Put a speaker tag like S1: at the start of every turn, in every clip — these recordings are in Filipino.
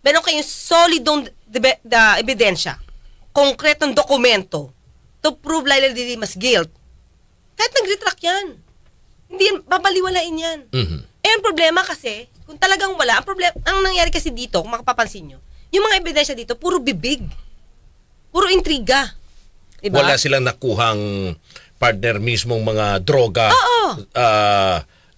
S1: meron kayong solidong ebidensya, konkretong dokumento to prove Laila de Lima's guilt, kahit nag-retract yan, hindi yan, babaliwalain yan. Eh, ang problema kasi, kung talagang wala, ang nangyari kasi dito, kung makapapansin nyo, yung mga ebidensya dito, puro bibig. Puro intriga. Diba?
S2: Wala silang nakuhang partner mismong mga droga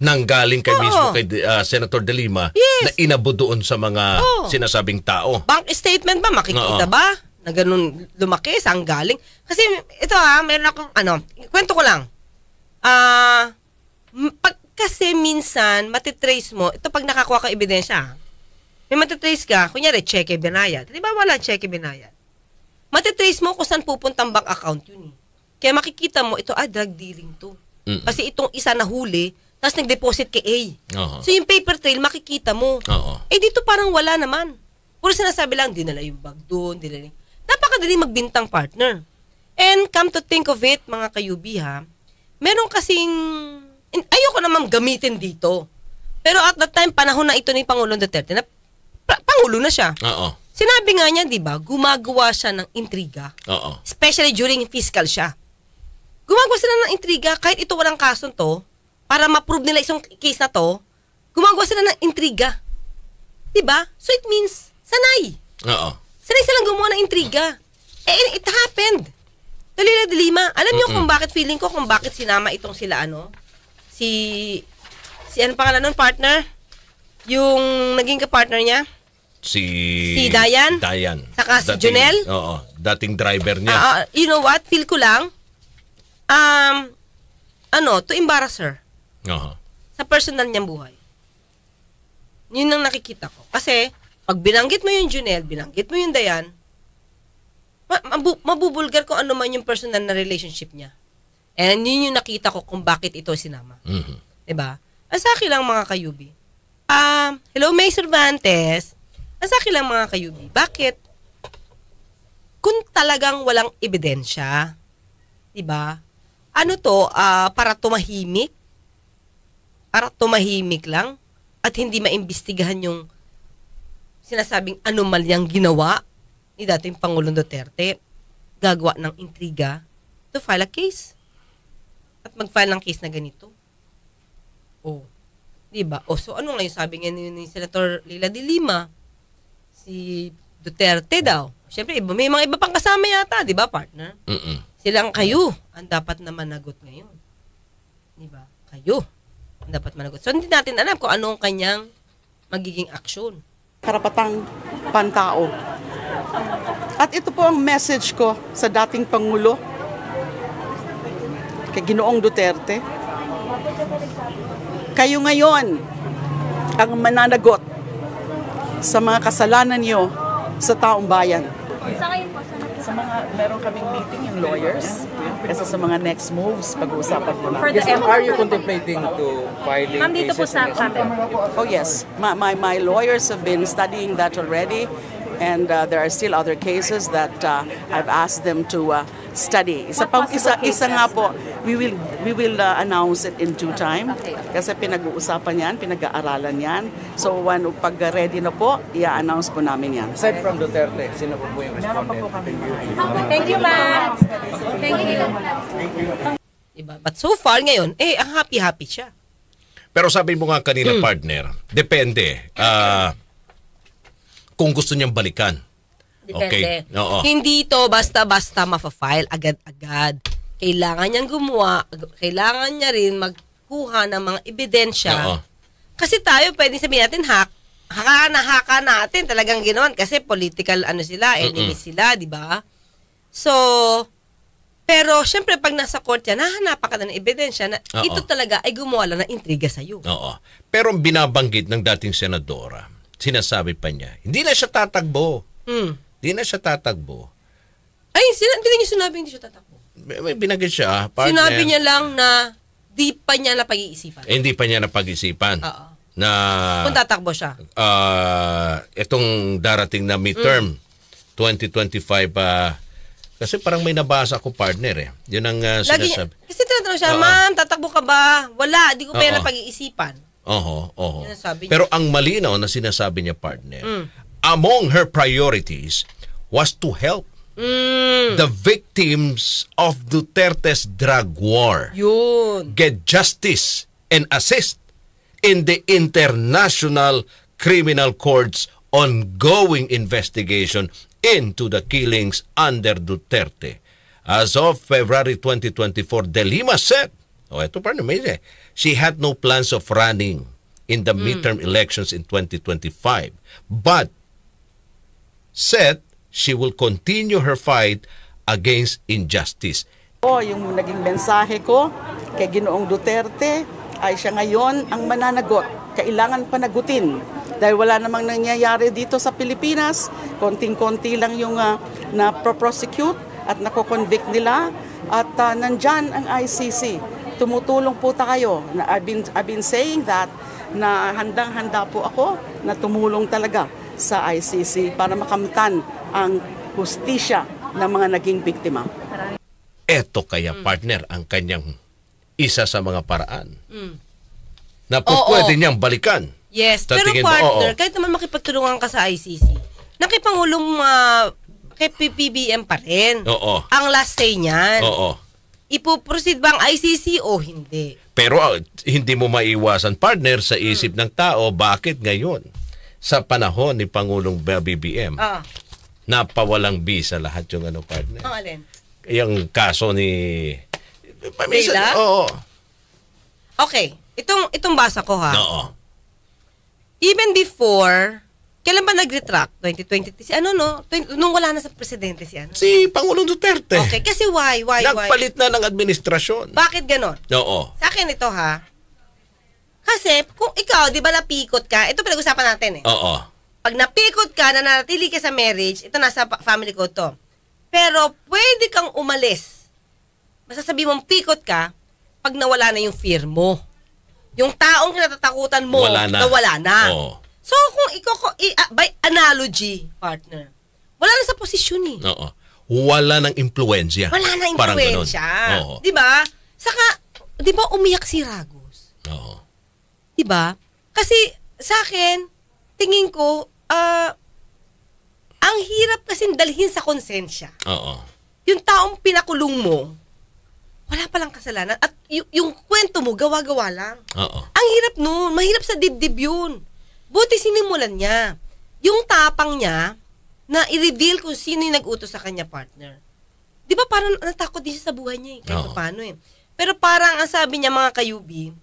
S2: nanggaling kay mismo kay Senator de Lima na inabot doon sa mga sinasabing tao.
S1: Bank statement ba? Makikita ba? Na ganun lumaki, saan galing? Kasi ito meron akong, kwento ko lang. Kasi minsan, matitrace mo, ito pag nakakuha ka ebidensya, may matitrace ka, kunyari, cheque binayad. Di ba wala cheque binayad? Matitrace mo kung saan pupuntang bank account yun eh. Kaya makikita mo, ito, drug dealing to. Kasi itong isa na huli, tapos nag-deposit kay A. So yung paper trail, makikita mo. Eh dito parang wala naman. Puro sinasabi lang, dinala yung bag doon, dinala yung... Napakadali magbintang partner. And come to think of it, mga kayubi meron kasing... Ayoko naman gamitin dito. Pero at that time, panahon na ito ni Pangulong Duterte, na Pangulo na siya. Sinabi nga niya, di ba, gumagawa siya ng intriga. Especially during fiscal siya. Gumagawa sila ng intriga, kahit ito walang kaso to, para ma-prove nila isang case na to, gumagawa sila ng intriga. Di ba? So it means, sanay. Sanay silang gumawa ng intriga. Eh, it happened. Laila de Lima, alam niyo kung bakit feeling ko, kung bakit sinama itong sila, si ano pangalan nun, partner? Yung naging ka-partner niya? Si Dayan? Saka si Jonel?
S2: Dating driver niya.
S1: You know what? Feel ko lang, to embarrass her. Sa personal niyang buhay. Yun ang nakikita ko. Kasi, pag binanggit mo yung Jonel, binanggit mo yung Dayan, mabubulgar kung ano man yung personal na relationship niya. And yun yung nakita ko kung bakit ito sinama. Diba? Sa akin lang mga kayubi. Hello, May Cervantes. Sa akin lang mga kayubi. Bakit? Kung talagang walang ebidensya, diba? Ano to? Para tumahimik? Para tumahimik lang? At hindi maimbestigahan yung sinasabing anomalyang ginawa ni dating Pangulong Duterte, gagawa ng intriga to file a case. At mag-file ng case na ganito. Diba? So ano nga yung sabi nga ni Senator Laila de Lima? Si Duterte daw. Siyempre, may mga iba pang kasama yata, diba, partner? Silang kayo ang dapat na managot ngayon. Diba? Kayo ang dapat managot. So hindi natin alam kung anong kanyang magiging aksyon.
S3: Karapatang pantao. At ito po ang message ko sa dating Pangulo, kay Ginoong Duterte. Kayo ngayon ang mananagot sa mga kasalanan niyo sa taong bayan. Sa mga, meron kaming meeting yung lawyers kasi sa mga next moves, pag-uusapan po namin.
S4: Yes, are you contemplating to filing
S5: Ma'am, dito po sa
S3: Oh yes, my lawyers have been studying that already. And there are still other cases that I've asked them to study. Isa nga po, we will announce it in due time. Kasi pinag-uusapan yan, pinag-aaralan yan. So pag ready na po, i-announce po namin yan.
S4: Aside from Duterte, sino po yung respondent?
S5: Thank you, ma'am. Thank you.
S1: Diba? But so far ngayon, ang happy-happy siya.
S2: Pero sabi mo nga kanina, partner, depende. Kung gusto niyang balikan.
S1: Depende. Okay. Hindi to basta-basta ma-file agad-agad. Kailangan niyang gumawa, kailangan niya rin magkuha ng mga ebidensya. Kasi tayo, pwedeng sabihin natin, haka natin talagang ginawan kasi political enemies sila, di ba? So, pero syempre pag nasa court yan, hahanapan ka na ng ebidensya na ito talaga ay gumawa lang ng intriga sa'yo.
S2: Pero binabanggit ng dating senadora, sinasabi pa niya, hindi na siya tatakbo. Hindi na siya tatakbo.
S1: Ay, hindi niya sinabi hindi siya tatakbo.
S2: May binanggit siya, partner.
S1: Sinabi niya lang na di pa niya napag-iisipan.
S2: Hindi pa niya napag-isipan. Na
S1: kung tatakbo siya.
S2: Itong darating na midterm, 2025, kasi parang may nabasa ko, partner Yun ang sinasabi.
S1: Kasi tinatanong siya, ma'am, tatakbo ka ba? Wala, di ko pa yan napag-iisipan.
S2: Pero ang malinaw na sinasabi niya, partner, among her priorities was to help the victims of Duterte's drug war
S1: Yun.
S2: get justice and assist in the International Criminal Court's ongoing investigation into the killings under Duterte. As of February 2024, De Lima said, she had no plans of running in the midterm elections in 2025, but said she will continue her fight against injustice.
S3: Yung naging mensahe ko kay Ginoong Duterte ay siya ngayon ang mananagot. Kailangan panagutin dahil wala namang nangyayari dito sa Pilipinas. Konting-konti lang yung na-prosecute at nako-convict nila. At nandyan ang ICC. Tumutulong po tayo. I've been saying that na handang-handa po ako na tumulong talaga sa ICC para makamtan ang hustisya ng mga naging biktima.
S2: Eto kaya partner ang kanyang isa sa mga paraan na pwede niyang balikan.
S1: Yes,
S2: Sa
S1: pero
S2: tingin mo,
S1: partner,
S2: oo.
S1: kahit naman makipagtulungan ka sa ICC, nakipangulong kay PBBM pa rin.
S2: Oo.
S1: Ang last say niyan.
S2: Oo.
S1: Ipo-proceed ba ang ICC o hindi?
S2: Pero hindi mo maiwasan partner sa isip ng tao bakit ngayon sa panahon ni Pangulong BBM napawalang bisa lahat yung partner.
S1: Ang alin?
S2: Yung kaso ni
S1: Leila?
S2: Oo.
S1: Okay, itong basa ko ha.
S2: Oo.
S1: Even before, kailan ba nag-retract? 2020, nung wala na sa presidente si ano?
S2: Si Pangulong Duterte.
S1: Okay, kasi why?
S2: Nagpalit na ng administrasyon.
S1: Bakit ganon?
S2: Oo.
S1: Sa akin ito ha. Kasi kung ikaw, di ba napikot ka, ito pinag-usapan natin eh.
S2: Oo.
S1: Pag napikot ka, nanatili ka sa marriage, ito nasa family ko to. Pero pwede kang umalis. Masasabi mong pikot ka pag nawala na yung fear mo. Yung taong kinatatakutan mo, nawala na.
S2: Oo.
S1: So kung by analogy, partner, wala na sa posisyon eh.
S2: Oo. Wala nang impluensya.
S1: Wala na
S2: Parang
S1: impluensya.
S2: ganun. Oo.
S1: Di ba? Saka, di ba umiyak si Ragos?
S2: Oo.
S1: Di ba? Kasi sa akin, tingin ko, ang hirap kasing dalhin sa konsensya.
S2: Oo.
S1: Yung taong pinakulong mo, wala palang kasalanan. At yung kwento mo, gawa-gawa lang.
S2: Oo.
S1: Ang hirap nun. Mahirap sa dibdib yun. Buti sinimulan niya. Yung tapang niya, na i-reveal kung sino yung nag-utos sa kanya, partner. Di ba parang natakot din siya sa buhay niya eh. Kahit paano eh. Pero parang ang sabi niya mga kayubi,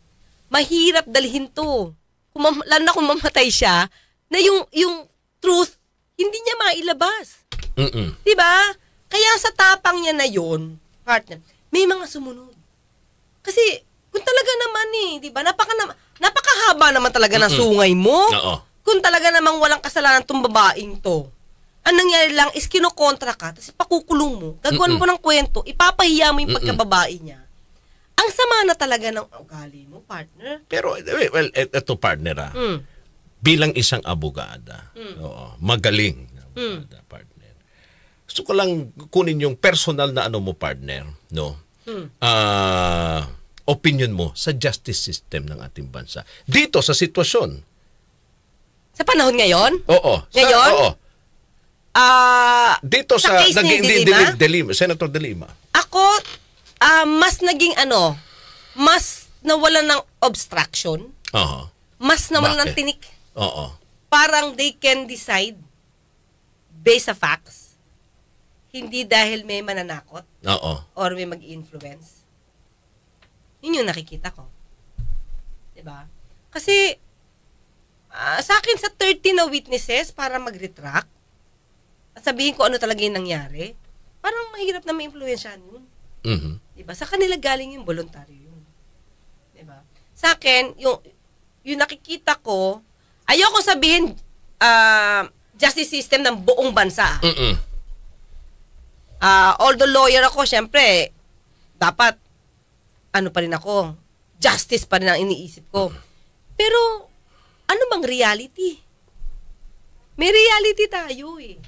S1: mahirap dalhin to. Lalo na kung mamatay siya, na yung truth, hindi niya mailabas. Di ba? Kaya sa tapang niya na yun, partner, may mga sumunod. Kasi, kung talaga naman di ba, napakahaba naman talaga ng sungay mo.
S2: Oo.
S1: Kung talaga namang walang kasalanan tong babaeng to. Ang nangyari lang is kinokontra ka, tapos pakukulong mo, gagawin mo ng kwento, ipapahiya mo yung pagkababae niya. Ang sama na talaga ng ugali mo, partner.
S2: Pero, well, eto partner bilang isang abogada, magaling na abogada, partner. Gusto ko lang kunin yung personal na mo, partner, no? Opinion mo sa justice system ng ating bansa. Dito sa sitwasyon.
S1: Sa panahon ngayon?
S2: Oo.
S1: Ngayon?
S2: Oo. Dito sa
S1: case ni De Lima?
S2: Senator De Lima.
S1: Ako, mas naging mas nawalan ng obstruction.
S2: Oo.
S1: Mas nawalan ng
S2: Bakit?
S1: tinik.
S2: Oo.
S1: Parang they can decide based sa facts. Hindi dahil may mananakot
S2: Oo.
S1: or may mag-influence. Yun yung nakikita ko. Diba? Kasi, sa akin sa 30 na witnesses para mag-retract at sabihin ko ano talaga yung nangyari, parang mahirap na ma-influensyahan yun. Diba? Sa kanila galing yung voluntaryo yun. Diba? Sa akin, yung nakikita ko, ayoko sabihin justice system ng buong bansa. Although lawyer ako, syempre, dapat, pa rin ako, justice pa rin ang iniisip ko. Pero, ano bang reality? May reality tayo eh.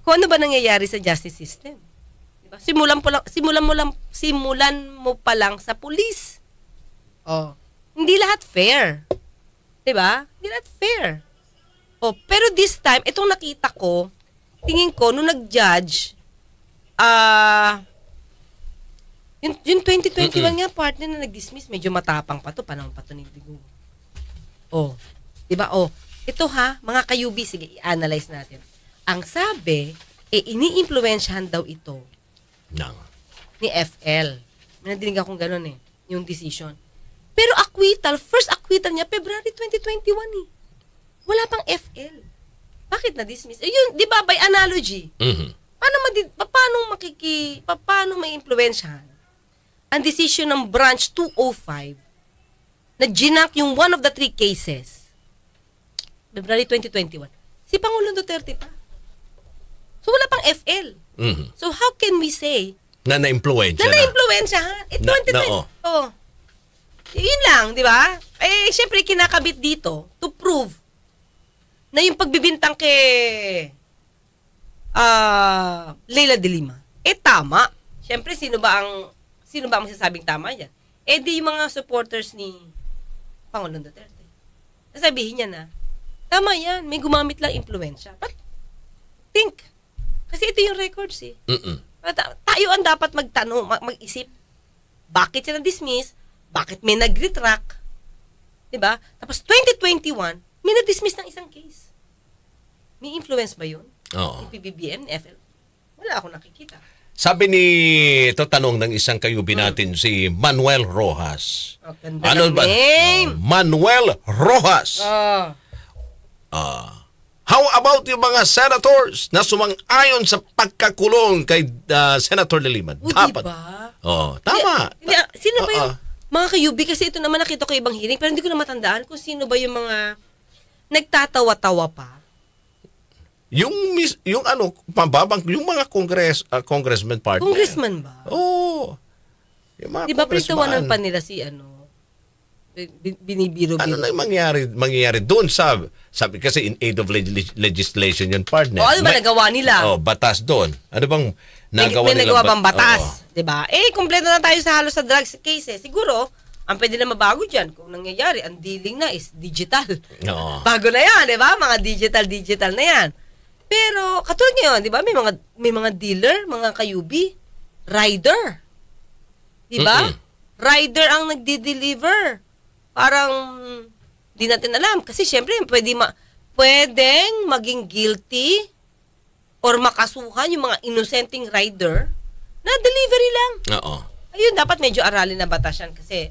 S1: Kung ano ba nangyayari sa justice system? Diba? Simulan mo pa lang sa pulis. Hindi lahat fair. Diba? Hindi lahat fair. Oh, pero this time, itong nakita ko, tingin ko, nung nag-judge, yung 2021 nga, partner na nag-dismiss, medyo matapang pa to, panahon pa to ni Digo. Oh, diba? Oh, ito ha, mga kayubi, sige, i-analyze natin. Ang sabi, ini-influensyahan daw ito ni FL. May nadinig akong ganun yung decision. Pero acquittal, first acquittal niya, February 2021 Wala pang FL. Bakit na-dismiss? Yun, di ba, by analogy, paano may influensyahan ang decision ng Branch 205 na ginak yung one of the 3 cases, February 2021, si Pangulong Duterte pa. So, wala pang FL. So, how can we say
S2: na na-influensya
S1: na-influensyahan? 2020. Oh. Yun lang, di ba? Eh, syempre, kinakabit dito to prove na yung pagbibintang kay Leila de Lima, tama. Syempre, sino ba ang masasabing tama yan? Di yung mga supporters ni Pangulong Duterte. Sasabihin niya na, tama yan, may gumamit lang influensya. But, think. Kasi ito yung records tayo ang dapat magtanong, mag-isip. Bakit siya na-dismiss? Bakit may nag-retract? Diba? Tapos 2021, may na-dismiss ng isang case. May influence ba yun?
S2: Oo.
S1: Yung PBBM, FL? Wala akong nakikita.
S2: Sabi ni, ito tanong ng isang kayubi natin, si Manuel Rojas.
S1: Oh, ganda ng name.
S2: Manuel Rojas. How about yung mga senators na sumang-ayon sa pagkakulong kay Senator de Lima? Dapat.
S1: Diba?
S2: Tama.
S1: Sino ba yung mga kayubi? Kasi ito naman nakita ko ibang hearing, pero hindi ko na matandaan kung sino ba yung mga nagtatawa-tawa pa.
S2: Yung mga congressman partner.
S1: Congressman ba?
S2: Oo. Yung mga
S1: di ba
S2: congressman.
S1: pinagtawanan pa nila si binibiro-biro.
S2: Ano na yung mangyayari doon sabi kasi in aid of legislation yun, partner.
S1: Ano ba nagawa nila?
S2: Batas doon. Ano bang nagawa
S1: may
S2: nila?
S1: nagawa bang batas? Diba? Kumpleto na tayo sa halos sa drugs case. Siguro, ang pwede na mabago dyan, kung nangyayari, ang dealing na is digital. Bago na yan, diba? Mga digital na yan. Pero, katulad ngayon, diba? May mga dealer, mga kayubi, rider. Diba? Rider ang nagdi-deliver. Parang, di natin alam. Kasi syempre, pwedeng maging guilty or makasuhan yung mga innocenteng rider na delivery lang. Ayun, dapat medyo aralin na batas yan. Kasi,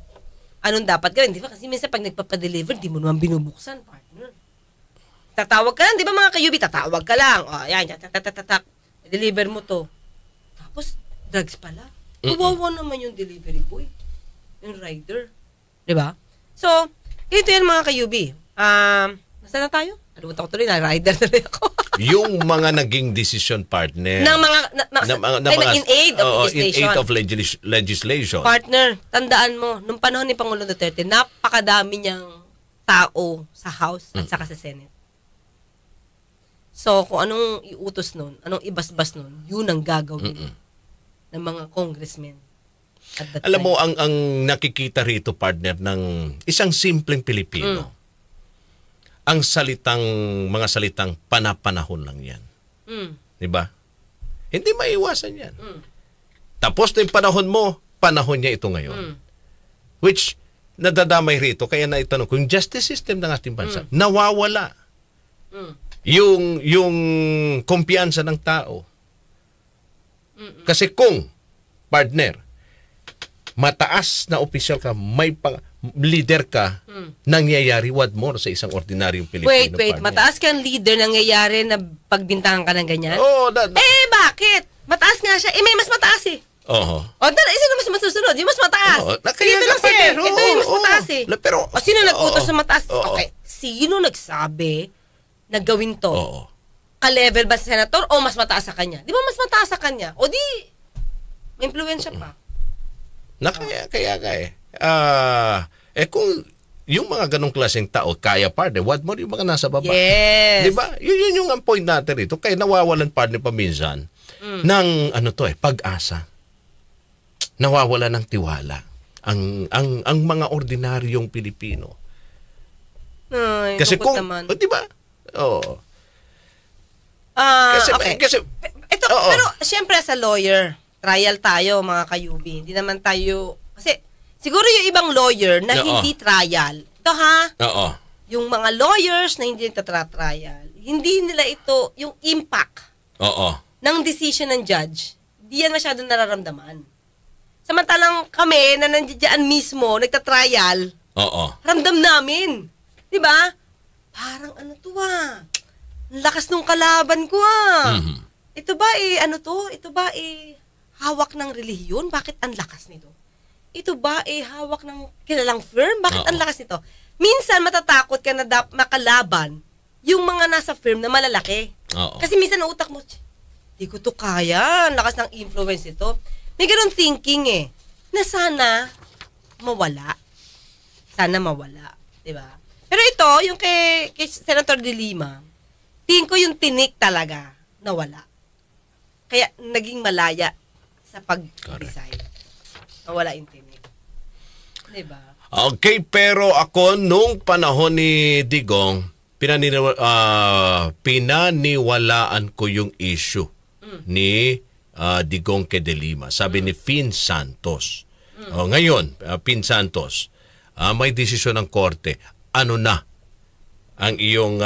S1: anong dapat gawin? Di ba? Kasi minsan pag nagpapadeliver, di mo naman binubuksan, partner. Tatawag ka lang, di ba mga kayubi? Tatawag ka lang. Yan, deliver mo to. Tapos, drugs pala. Kawawa naman yung delivery boy. Yung rider. Di ba? So, ito yan mga kayubi. Nasaan na tayo? Alimutan ko tuloy na, rider na rin ako.
S2: Yung mga naging decision partner.
S1: Ng mga, in aid of legislation.
S2: In aid of legislation.
S1: Partner, tandaan mo, nung panahon ni Pangulong Duterte, napakadami niyang tao sa House at saka sa Senate. So, kung anong iutos nun, anong ibasbas nun, yun ang gagawin ng mga congressmen.
S2: Alam mo, ang nakikita rito, partner, ng isang simpleng Pilipino, ang mga salitang panapanahon lang yan. Diba? Hindi maiwasan yan. Tapos na yung panahon mo, panahon niya ito ngayon. Which, nadadamay rito, kaya naitanong ko, yung justice system ng ating bansa, nawawala. Yung kumpiyansa ng tao. Kasi kung, partner, mataas na opisyal ka, may leader ka, nangyayari what more sa isang ordinaryong Pilipino.
S1: Wait,
S2: partner.
S1: mataas kang leader, nangyayari na pagbintangan ka ng ganyan? Bakit? Mataas nga siya. May mas mataas eh. Isa na mas masusunod. Yung mas mataas.
S2: Kaya nga, partner.
S1: Ito yung mas mataas eh.
S2: Pero,
S1: sino nag-utos sa mataas? Okay. Sino nagsabi na gawin to? Ka-level ba sa senator o mas mataas sa kanya? Di ba mas mataas sa kanya? O di, may influensya pa.
S2: Kung yung mga ganong klaseng tao, kaya partner, what more yung mga nasa baba?
S1: Yes.
S2: Diba? Yun yung ang point natin rito. Kaya nawawalan partner paminsan ng pag-asa. Nawawalan ng tiwala. Ang mga ordinaryong Pilipino.
S1: Ay,
S2: kasi kung,
S1: naman.
S2: diba? Oo.
S1: Okay.
S2: Kasi,
S1: Ito,
S2: oo.
S1: pero siyempre as a lawyer, trial tayo mga kayubi. Hindi naman tayo, kasi siguro yung ibang lawyer na
S2: Oo.
S1: hindi trial. Ito ha,
S2: oo.
S1: yung mga lawyers na hindi nagtatrial, hindi nila ito, yung impact
S2: Oo.
S1: ng decision ng judge, di yan masyadong nararamdaman. Samantalang kami na nandiyan mismo, nagtatrial,
S2: Oo.
S1: ramdam namin. Di ba? Parang ano to ang lakas nung kalaban ko
S2: Mhm.
S1: Ito ba ano to? Ito ba hawak ng relihiyon? Bakit ang lakas nito? Ito ba hawak ng kilalang firm? Bakit ang lakas nito? Minsan matatakot ka na makalaban yung mga nasa firm na malalaki.
S2: Oo.
S1: Kasi minsan ang utak mo, di ko to kaya. Ang lakas ng influence ito. May ganun thinking na sana mawala. Sana mawala. Diba? Pero ito, yung kay Senator De Lima, tingin ko yung tinik talaga nawala. Kaya naging malaya sa pag-decide. Nawala yung tinik. Diba?
S2: Okay, pero ako nung panahon ni Digong, pinaniwalaan ko yung issue ni Digong kay De Lima. Sabi ni Fin Santos. Ngayon, Fin Santos, may desisyon ng korte. Ano na ang iyong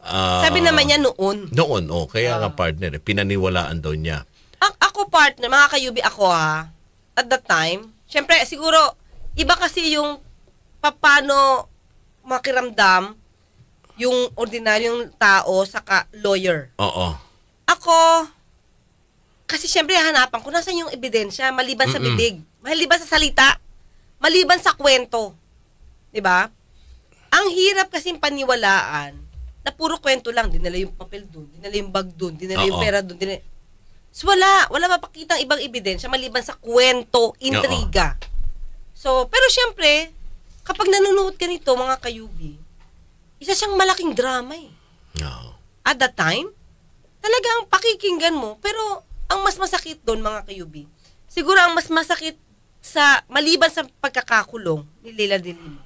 S1: Sabi naman niya noon.
S2: noon, kaya nga partner, pinaniwalaan daw niya.
S1: Ako partner, mga kayubi ako at that time, syempre siguro, iba kasi yung paano makiramdam yung ordinaryong tao saka lawyer.
S2: Oo.
S1: Ako, kasi syempre hanapan ko, nasan yung ebidensya, maliban sa bibig, maliban sa salita, maliban sa kwento. Diba? Ang hirap kasing paniwalaan na puro kwento lang, dinala yung papel doon, dinala yung bag doon, dinala yung pera doon, So wala mapakitang ibang ebidensya maliban sa kwento, intriga. So, pero syempre, kapag nanonood ka nito, mga kayubi, isa siyang malaking drama
S2: Oo.
S1: At that time, talagang pakikinggan mo, pero ang mas masakit doon, mga kayubi, siguro ang mas masakit maliban sa pagkakakulong ni Leila De Lima,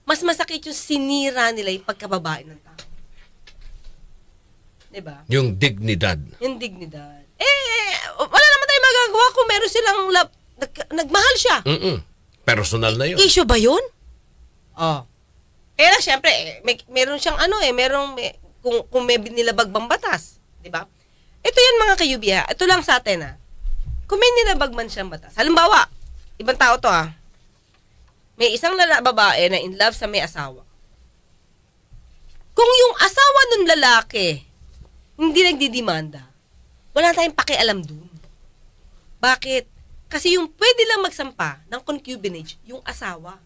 S1: mas masakit yung sinira nila yung pagkababae ng tao. Diba?
S2: Yung dignidad.
S1: Yung dignidad. Wala naman tayong magagawa kung meron silang nagmahal siya.
S2: Personal na yun.
S1: Issue ba yun? Kaya lang, syempre, meron siyang kung may nilabag bang batas. Diba? Ito yan, mga kayubi, ito lang sa atin, Kung may nilabag man siyang batas. Halimbawa, ibang tao to, may isang babae na in love sa may asawa. Kung yung asawa ng lalaki hindi nagdidemanda, wala tayong pakialam dun. Bakit? Kasi yung pwede lang magsampa ng concubinage, yung asawa.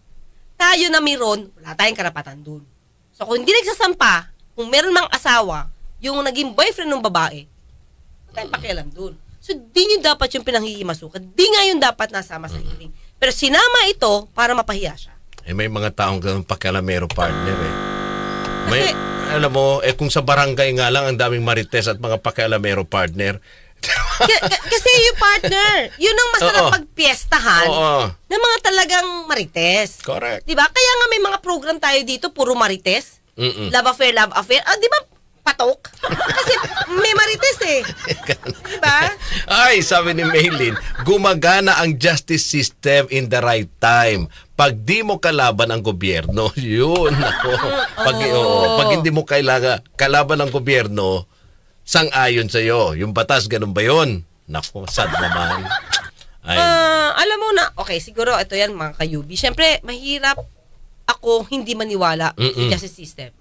S1: Tayo na meron, wala tayong karapatan dun. So kung hindi nagsasampa, kung meron mang asawa, yung naging boyfriend ng babae, wala tayong pakialam dun. So di nyo dapat yung pinanghihimasukan. Di nga yung dapat nasama sa hearing. Pero sinama ito para mapahiya siya.
S2: May mga taong ganun pakialamero partner May,
S1: Kasi,
S2: alam mo, kung sa barangay nga lang ang daming marites at mga pakialamero partner.
S1: kasi yung partner, yun ang masarap
S2: Oo.
S1: pagpiestahan
S2: Oo.
S1: ng mga talagang marites.
S2: Correct.
S1: Diba? Kaya nga may mga program tayo dito, puro marites. Love affair, love affair. Di ba patok? Kasi may marites Diba?
S2: Ay, sabi ni Maylin, gumagana ang justice system in the right time. Pag di mo kalaban ang gobyerno, yun. Pag hindi mo kalaban ang gobyerno, sang-ayon sa'yo. Yung batas, ganun ba yun? Naku, sad naman. Ay.
S1: Alam mo na, okay, siguro ito yan, mga kayubi. Siyempre, mahirap ako hindi maniwala sa justice system.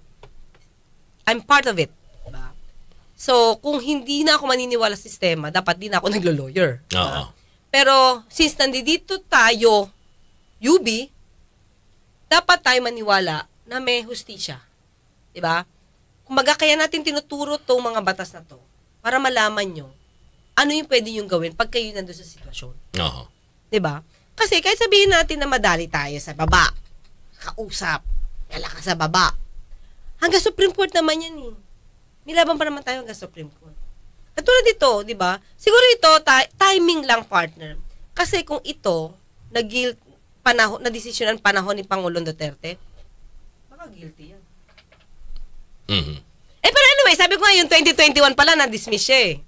S1: I'm part of it. Diba? So, kung hindi na ako maniniwala sa sistema, dapat din ako naglo-lawyer.
S2: Oo.
S1: Pero, since nandito tayo, UB, dapat tayo maniwala na may hustisya. Diba? Kumbaga, kaya natin tinuturo tong mga batas na to para malaman nyo ano yung pwede yung gawin pag kayo nandun sa sitwasyon.
S2: Oo.
S1: Diba? Kasi kahit sabihin natin na madali tayo sa baba, kausap, malakas sa baba, hanggang Supreme Court naman yan Nilaban pa naman tayo hanggang Supreme Court. At tulad dito, di ba? Siguro ito, timing lang, partner. Kasi kung ito, na desisyonan panahon ni Pangulong Duterte, baka guilty yan.
S2: Mhm.
S1: Pero anyway, sabi ko nga yung 2021 pala na-dismiss siya eh.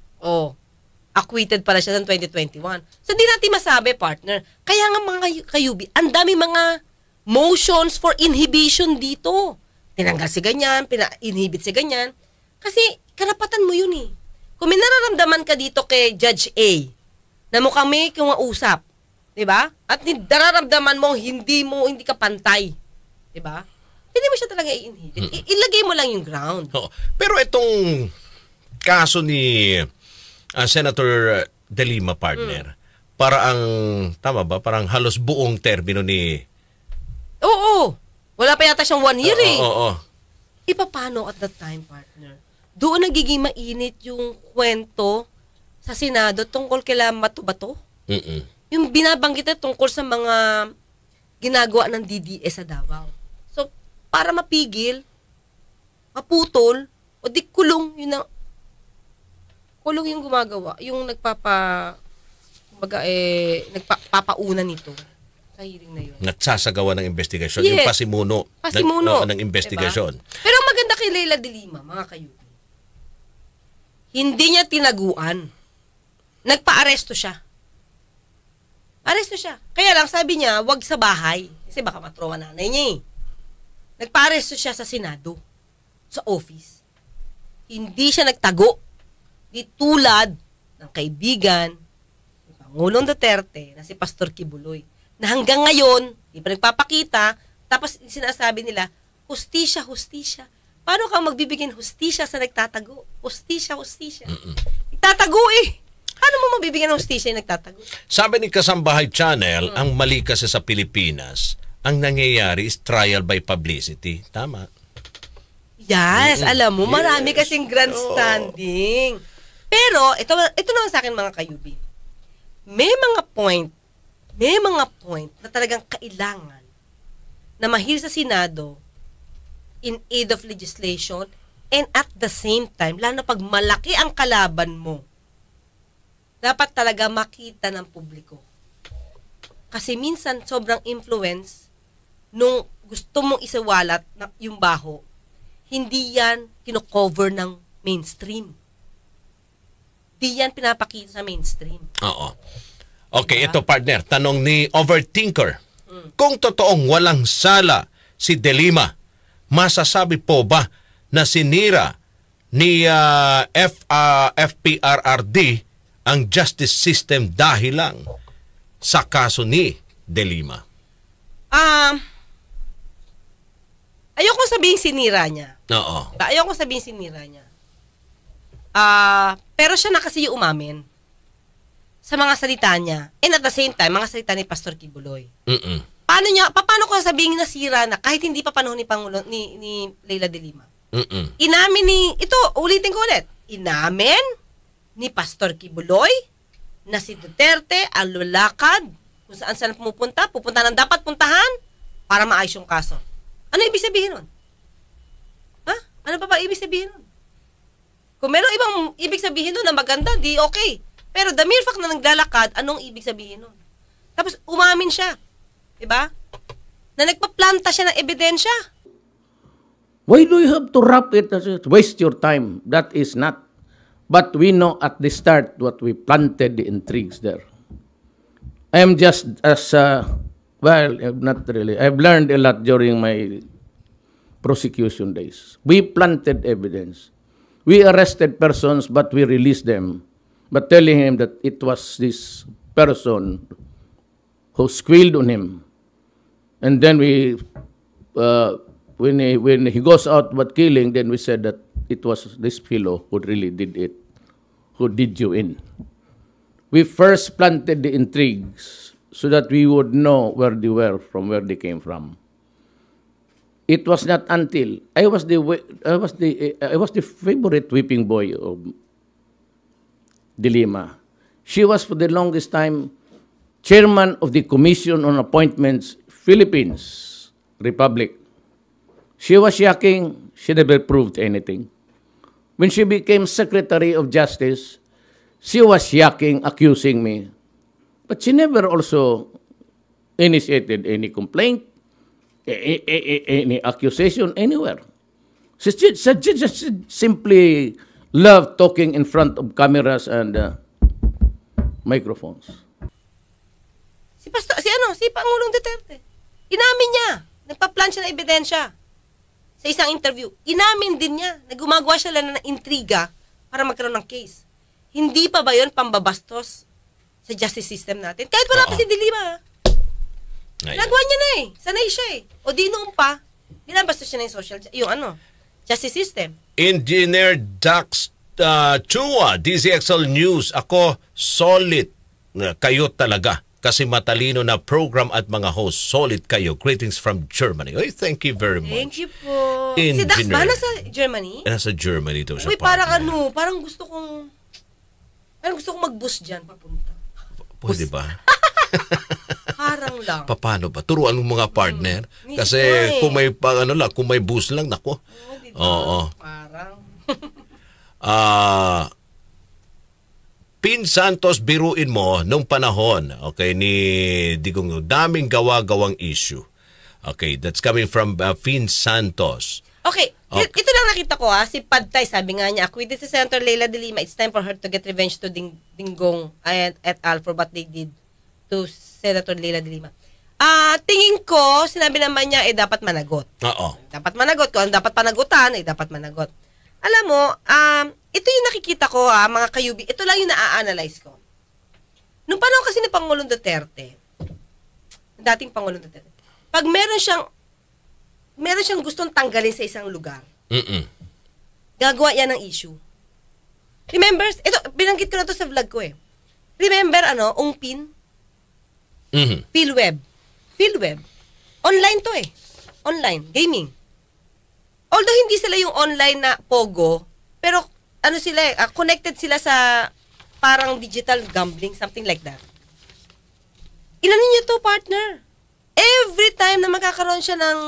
S1: Acquitted pala siya ng 2021. So, di natin masabi, partner. Kaya nga mga kayubi, ang dami mga motions for inhibition dito. Tinanggal si ganyan, inhibit si ganyan. Kasi, karapatan mo yun eh. Kung may nararamdaman ka dito kay Judge A, na mukhang may kumausap, di ba? At nararamdaman mo, hindi ka pantay. Di ba? Hindi mo siya talaga i-inhibit. Ilagay mo lang yung ground.
S2: Oo. Pero itong kaso ni Senator De Lima, partner, tama ba? Parang halos buong termino ni...
S1: Oo. Wala pa yata siyang 1 year eh.
S2: Oo.
S1: Paano at that time, partner? Doon nagiging mainit yung kwento sa Senado tungkol kila Bato. Yung binabanggit na tungkol sa mga ginagawa ng DDS sa Davao. So, para mapigil, maputol, o di kulong yung gumagawa, yung nagpapauna nito sa hearing na yun.
S2: Nagsasagawa ng investigasyon.
S1: Yes.
S2: Yung pasimuno. Ng investigasyon.
S1: Diba? Pero ang maganda kay Leila de Lima, mga kayubi, hindi niya tinaguan. Nagpa-aresto siya. Aresto siya. Kaya lang sabi niya, wag sa bahay. Kasi baka matrowa nanay niya eh. Nagpa-aresto siya sa Senado. Sa office. Hindi siya nagtago. Di tulad ng kaibigan ni Pangulong Duterte na si Pastor Kibuloy. Na hanggang ngayon, di pa nagpapakita, tapos sinasabi nila, hustisya, hustisya. Paano ka magbibigyan hustisya sa nagtatago? Hustisya, hustisya. Nagtatago eh. Paano mo mabibigyan ng hustisya yung nagtatago?
S2: Sabi ni Kasambahay Channel, ang mali kasi sa Pilipinas, ang nangyayari is trial by publicity. Tama.
S1: Yes, alam mo, marami kasing grandstanding. Pero, ito naman sa akin mga kayubi. May mga point na talagang kailangan na mahir sa Senado in aid of legislation and at the same time, lalo na pag malaki ang kalaban mo, dapat talaga makita ng publiko. Kasi minsan, sobrang influence nung gusto mong isawalat yung baho, hindi yan kino-cover ng mainstream. Di yan pinapakita sa mainstream.
S2: Oo. Okay, ito partner, tanong ni Overthinker. Kung totoong walang sala si De Lima, masasabi po ba na sinira ni FPRRD ang justice system dahil lang sa kaso ni De Lima?
S1: Ayoko sabihin sinira niya.
S2: Oo.
S1: Diba? Ayoko sabihin sinira niya. Pero siya na kasi yung umamin sa mga salita niya. And at the same time, mga salita ni Pastor Kibuloy. Paano ko sabihin nasira na kahit hindi pa panahon ni Pangulo ni Leila de Lima? Inamin ulitin ko ulit. Inamin ni Pastor Kibuloy na si Duterte ang lulakad kung saan pupunta ng dapat puntahan para maayos yung kaso. Ano ibig sabihin nun? Ha? Ano pa ba ibig sabihin nun? Kung meron ibang ibig sabihin nun na maganda, di okay. Pero the mere fact na naglalakad, anong ibig sabihin nun? Tapos umamin siya. Diba? Na nagpaplanta siya ng ebidensya.
S6: Why do you have to wrap it as waste your time? That is not. But we know at the start what we planted the intrigues there. I am just as, not really. I've learned a lot during my prosecution days. We planted evidence. We arrested persons, but we released them. But telling him that it was this person who squealed on him. And then when he goes out but killing, then we said that it was this fellow who really did it, who did you in. We first planted the intrigues so that we would know where they were, from where they came from. It was not until I was the favorite whipping boy of De Lima. She was for the longest time chairman of the Commission on Appointments, Philippines Republic. She was yakking. She never proved anything. When she became Secretary of Justice, she was yakking, accusing me. But she never also initiated any complaint, any accusation anywhere. She just simply love talking in front of cameras and microphones.
S1: Si Pangulong Duterte. Inamin niya. Nagpa-plan siya ng ebidensya. Sa isang interview. Inamin din niya na gumagawa siya lang ng intriga para magkaroon ng case. Hindi pa ba yun pambabastos sa justice system natin? Kahit wala pa si De Lima. Nagawa niya na eh. Sanay siya eh. O di noon pa, binabastos siya na yung justice system.
S2: Engineer Dax Chua, DZXL News. Ako, solid. Kayo talaga. Kasi matalino na program at mga host. Solid kayo. Greetings from Germany. Oy, thank you very much.
S1: Thank you po. Si Dax ba nasa Germany?
S2: Nasa Germany daw siya.
S1: Uy, parang gusto kong mag-bus dyan papunta.
S2: Pwede ba?
S1: Parang lang.
S2: Paano ba? Turuan mo mga partner. Kasi kung may kung may bus lang, nako.
S1: Diba?
S2: Oo.
S1: Parang.
S2: Pin Santos, biruin mo nung panahon, okay, ni Digong, daming gawa-gawang issue. Okay, that's coming from Pin Santos.
S1: Okay, ito lang nakita ko si Padtay, sabi nga niya, acquitted si Senator Leila de Lima, it's time for her to get revenge to Dinggong et al. For what they did to Senator Leila de Lima. Tingin ko, sinabi naman niya, dapat managot.
S2: Oo.
S1: Dapat managot. Kung dapat panagutan, dapat managot. Alam mo, ito yung nakikita ko mga kayubi. Ito lang yung na-analyze ko. Nung panahon kasi ni Pangulong Duterte, dating Pangulong Duterte, pag meron siyang gustong tanggalin sa isang lugar, gagawa yan ng issue. Remember, ito, binanggit ko na to sa vlog ko eh. Remember, Ungpin? PhilWeb. Online to eh. Online. Gaming. Although hindi sila yung online na Pogo, pero connected sila sa parang digital gambling, something like that. Inanin niyo to, partner. Every time na magkakaroon siya ng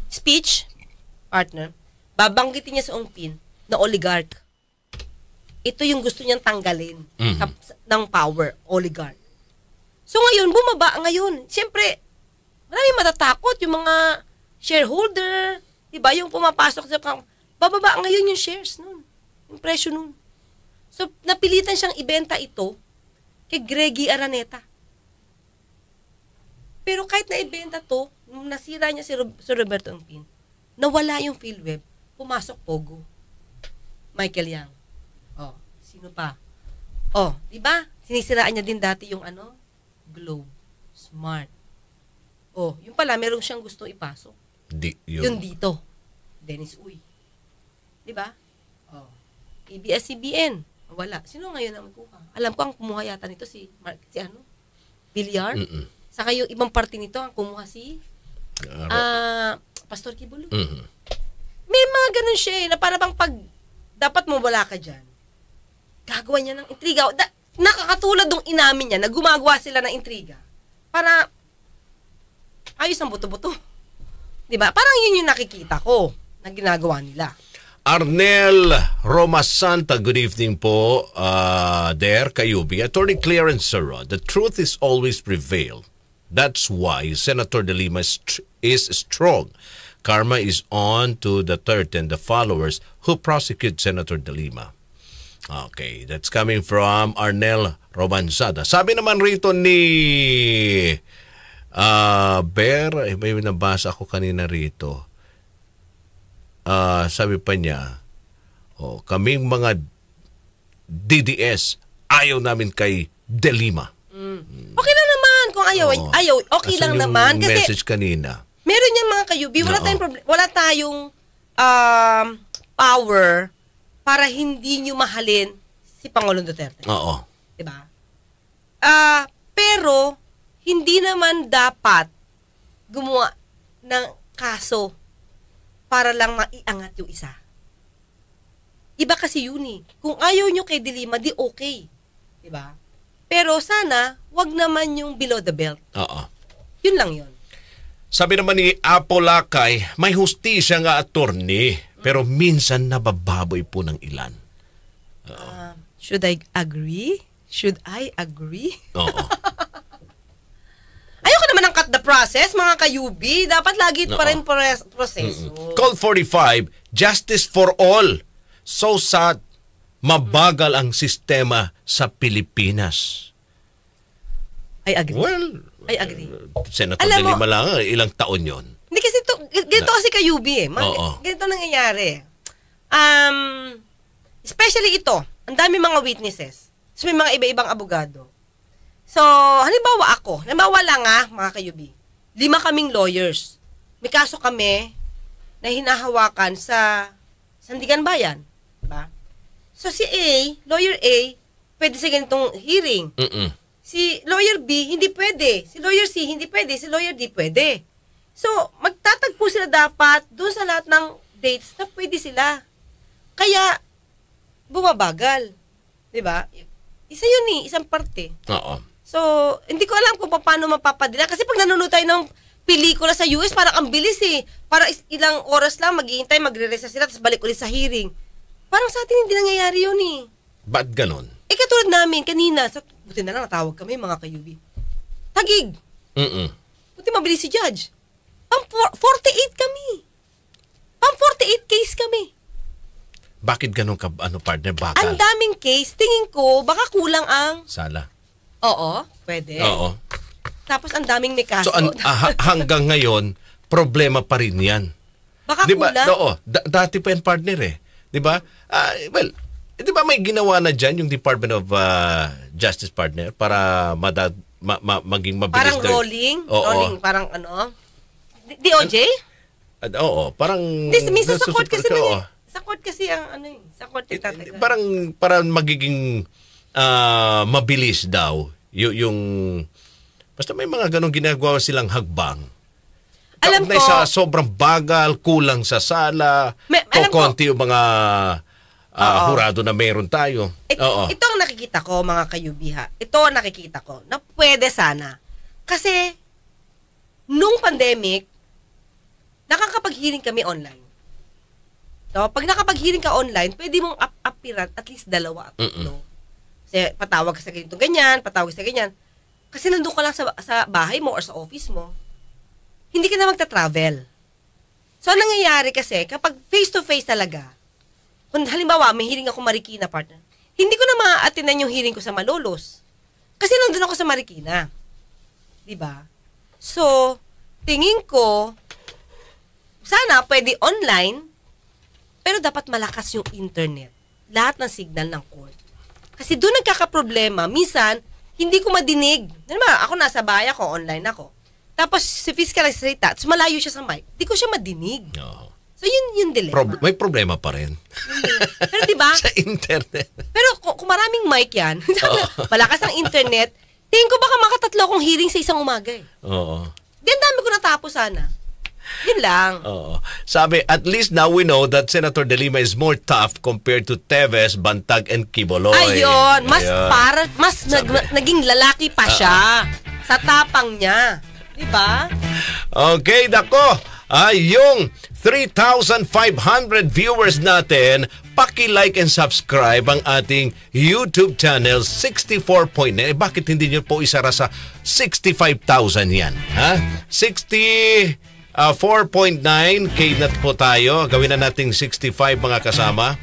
S1: speech, partner, babanggitin niya sa Ungpin na oligarch. Ito yung gusto niyang tanggalin ng power, oligarch. So ngayon, bumaba ngayon. Siyempre, maraming matatakot yung mga shareholder, diba? Yung pumapasok sa bababa ngayon yung shares nun. Yung presyo nun. So, napilitan siyang ibenta ito kay Greggy Araneta. Pero kahit na ibenta to, nung nasira niya si Roberto Ungpin, nawala yung PhilWeb, pumasok Pogo. Michael Yang. Sino pa? Diba? Sinisiraan niya din dati yung Globe. Smart. Yung pala, meron siyang gustong ipasok. Yun dito. Dennis Uy. Diba? ABS-CBN. Wala. Sino ngayon ang magkuha? Alam ko ang kumuha yata nito si Villar. Saka yung ibang party nito ang kumuha si Pastor Kibulo. May mga ganun siya na para bang pag dapat mo wala ka dyan, gagawa niya ng intriga. Nakakatulad ng inamin niya na gumagawa sila ng intriga para ayos ang buto-buto. Diba? Parang yun yung nakikita ko na ginagawa nila.
S2: Arnel Romasanta, good evening po there, Kayubi. Attorney Clarence Serra, the truth is always prevail. That's why Senator De Lima is strong. Karma is on to the third and the followers who prosecute Senator De Lima. Okay, that's coming from Arnel Romansada. Sabi naman rito ni Bear, may nabasa ako kanina rito. Sabi pa niya, kaming mga DDS, ayaw namin kay De Lima.
S1: Okay lang naman kung ayaw. Okay lang naman. Kasi
S2: message kanina.
S1: Meron yan mga kayubi. Wala tayong power para hindi nyo mahalin si Pangulong Duterte.
S2: Oo.
S1: Diba? Pero, hindi naman dapat gumawa ng kaso para lang maiangat yung isa. Iba kasi yun eh. Kung ayaw nyo kay De Lima, di okay. Diba? Pero sana, wag naman yung below the belt.
S2: Oo.
S1: Yun lang yun.
S2: Sabi naman ni Apo Lakay, may hustisya nga attorney, pero minsan nabababoy po ng ilan.
S1: Should I agree? Oo. Ayoko naman ng shortcut the process, mga ka-UB. Dapat lagi pa rin proseso.
S2: Call 45, justice for all. So sad, mabagal ang sistema sa Pilipinas.
S1: I agree.
S2: Well,
S1: I agree.
S2: Senator
S1: Alam mo-
S2: De Lima lang, ilang taon yon.
S1: Hindi kasi ganito kasi ka-UB eh.
S2: Oo.
S1: Ganito nangyayari. Especially ito, ang dami mga witnesses. So may mga iba-ibang abogado. So, halimbawa lang mga ka-UB, 5 kaming lawyers. May kaso kami na hinahawakan sa Sandigan Bayan. Diba? So si lawyer A, pwede sa ganitong hearing. Si lawyer B, hindi pwede. Si lawyer C, hindi pwede. Si lawyer D, pwede. So, magtatagpo sila dapat doon sa lahat ng dates na pwede sila. Kaya, bumabagal. Diba? Isa yun isang parte.
S2: Oo.
S1: So, hindi ko alam kung paano mapapadala. Kasi pag nanonood tayo ng pelikula sa US, parang ang bilis eh. Para ilang oras lang, maghihintay, magre-recess sila, tapos balik ulit sa hearing. Parang sa atin hindi nangyayari yun eh.
S2: Ba't ganon?
S1: Katulad namin, kanina, buti na lang natawag kami mga ka-UB. Tagig. Buti mabilis si judge. Pang 48 kami. Pang 48 case kami.
S2: Bakit ganon ka, partner, bakal?
S1: Ang daming case, tingin ko, baka kulang ang...
S2: Sala.
S1: Oo, pwede.
S2: Oo.
S1: Tapos ang daming may kaso.
S2: So, hanggang ngayon, problema pa rin yan.
S1: Baka
S2: Diba?
S1: kulang.
S2: Oo. Dati pa yung partner eh. Diba? Well, di ba may ginawa na dyan yung Department of Justice partner para maging mabilis?
S1: Parang rolling?
S2: Oo.
S1: Rolling, parang ano? DOJ?
S2: Oo, parang...
S1: Minsan sa court kasi
S2: Oo.
S1: sa court kasi ang ano eh. Sa court nagtatagal.
S2: Parang magiging mabilis daw. Yung... Basta may mga ganong ginagawa silang hagbang.
S1: Alam
S2: Kaugnay
S1: ko-
S2: sa sobrang bagal, kulang sa sala,
S1: alam ko-
S2: konti yung mga hurado na meron tayo. Oo.
S1: Ito ang nakikita ko, mga kayubiha. Ito ang nakikita ko na pwede sana. Kasi, nung pandemic, nakakapag-hearing kami online. So, pag nakapag-hearing ka online, pwede mong apiran at least 2 at 3. Kasi patawag ka sa ganito ganyan, patawag ka sa ganyan. Kasi nandun ka lang sa bahay mo or sa office mo. Hindi ka na magta-travel. So, ang nangyayari kasi, kapag face-to-face talaga, kung halimbawa, may hearing ako Marikina, partner, hindi ko na ma-attendan yung hearing ko sa Malolos. Kasi nandun ako sa Marikina. Diba? So, tingin ko, sana pwede online, pero dapat malakas yung internet. Lahat ng signal ng court. Kasi doon nagkakaproblema. Minsan, hindi ko madinig. Diba? Ako nasa bahay ako, online ako. Tapos, si fiscal salita, tapos malayo siya sa mic, di ko siya madinig.
S2: Oo.
S1: So, yun yung dilemma.
S2: May problema pa rin.
S1: Pero diba?
S2: Sa internet.
S1: Pero kung maraming mic yan, malakas ang internet, tingin ko baka makatatlo akong hearing sa isang umaga eh.
S2: Oo.
S1: Di ang dami ko natapos sana. Yun lang.
S2: Oo. Sabi, at least now we know that Senator De Lima is more tough compared to Teves, Bantag, and Quiboloy.
S1: Ayun, mas
S2: Sabi.
S1: naging lalaki pa siya sa tapang niya. Diba?
S2: Okay, dako. Yung 3,500 viewers natin, paki-like and subscribe ang ating YouTube channel, 64.9. Bakit hindi nyo po isara sa 65,000 yan? Ha? 4.9K na po tayo. Gawin na nating 65 mga kasama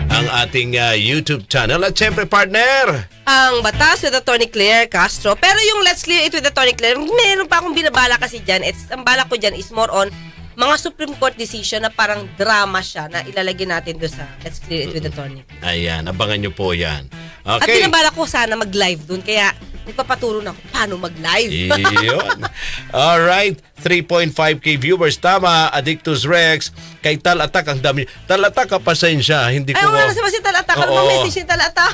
S2: ang ating YouTube channel. At syempre, partner,
S1: Ang batas with Attorney Claire Castro. Pero yung Let's Clear It with Attorney Claire, meron pa akong binabala kasi dyan. Ang bala ko dyan is more on mga Supreme Court decision na parang drama siya na ilalagay natin doon sa Let's Clear It with Attorney Claire.
S2: ayan, abangan nyo po yan.
S1: At
S2: Okay.
S1: binabala ko sana mag-live doon. Kaya nagpapaturo na ako paano mag-live.
S2: Iyon. Alright, 3.5K viewers. Tama, Addictus Rex. Kay Tal-Atak, ang dami. Tal-Atak, pasensya. Hindi
S1: Ay,
S2: ko...
S1: wala na si Talata. Ano
S2: Oo.
S1: ba message ni Talata?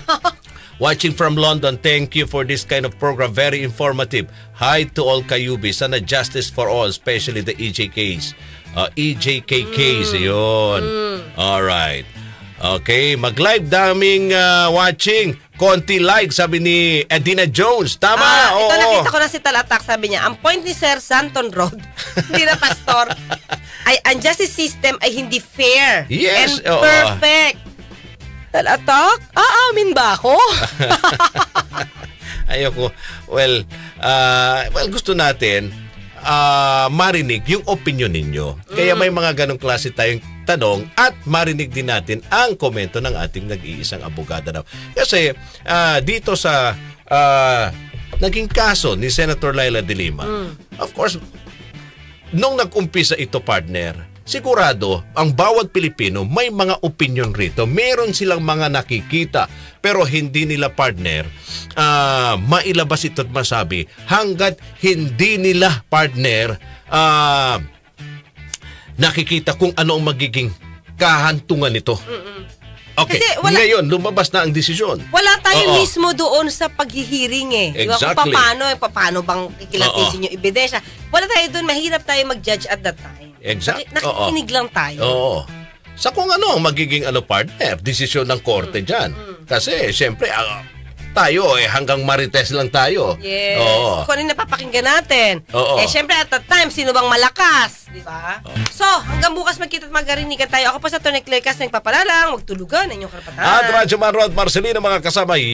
S2: Watching from London, thank you for this kind of program. Very informative. Hi to all Kayubi. Sana justice for all, especially the EJKs. EJKKs, yun. Alright. Okay, mag-live daming watching. Konti like, sabi ni Edina Jones. Tama, oo.
S1: Ito nakita ko na si Talatak, sabi niya, ang point ni Sir Santon Road, hindi na pastor, ay ang justice system ay hindi fair
S2: Yes,
S1: and
S2: oo.
S1: perfect. Talatak? Aamin ba ako?
S2: Ayoko. Well, gusto natin marinig yung opinion ninyo. Kaya may mga ganong klase tayong tanong at marinig din natin ang komento ng ating nag-iisang abogada daw. Kasi dito sa naging kaso ni Senator Laila de Lima, of course, nung nag-umpisa ito, partner, sigurado, ang bawat Pilipino may mga opinion rito. Meron silang mga nakikita, pero hindi nila, partner, mailabas ito at masabi hanggat hindi nila, partner, nakikita kung ano ang magiging kahantungan nito. Okay,
S1: Kasi wala-
S2: ngayon, lumabas na ang desisyon.
S1: Wala tayo
S2: Oo.
S1: mismo doon sa paghihiring eh. Di ba? Kung
S2: Exactly.
S1: paano bang kikilatin yung ebidensya. Wala tayo doon, mahirap tayo mag-judge at that time.
S2: Exact.
S1: Nakikinig lang tayo.
S2: Oo. Sa kung ano ang magiging partner, desisyon ng korte dyan. Kasi, siyempre, tayo hanggang marites lang tayo.
S1: Yes.
S2: Oo.
S1: Kung ano yung napapakinggan natin.
S2: Oo.
S1: Syempre at that time, sino bang malakas? Di ba? So, hanggang bukas magkita at magkarinigan tayo. Ako po sa Tony Claire Cas, nagpapalalang, huwag tulugan ang inyong karapatan.
S2: At Radyo Man Rod Marcelino, mga kasama,